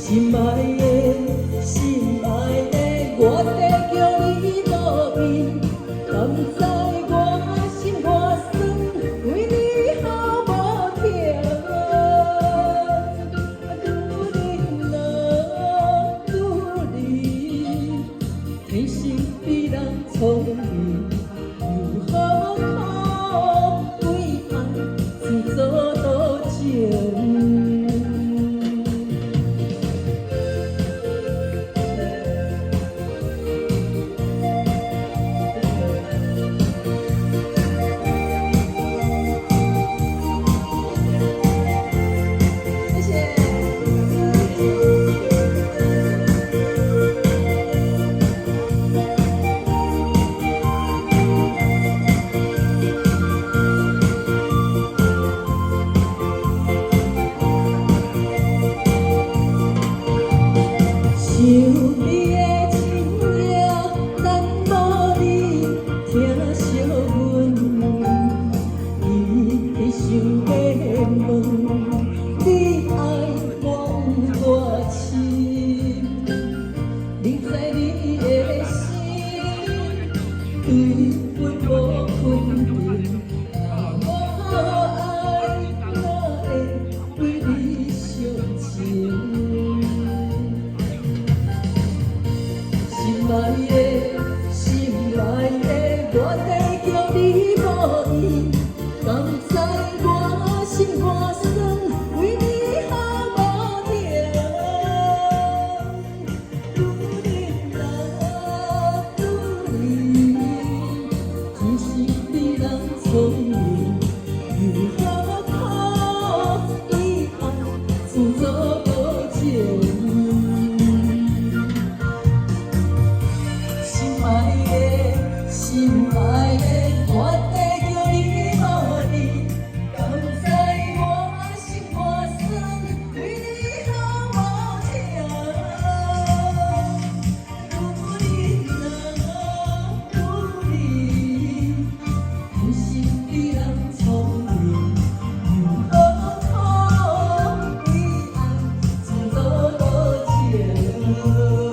心爱的，心爱的，我在叫你无依，甘知我心肝酸，为你好无疼。拄你啦，拄你，天生比人聪明，又好可为爱自作多情。想你的真夜，但无你疼惜阮，伊想要问你爱我有多深，明知你的心对阮无肯定，我爱哪会为你伤情？心爱的，心爱的，我在叫你无依，甘知我心肝酸，为你好无疼。拄你啦，拄你，天生比人聪明，又好可为爱自作多情。心爱的，心爱的，我在叫你无依，甘知我心肝酸，为你好无疼。拄你啦，拄你，天生比人聪明，又好可为爱自作多情。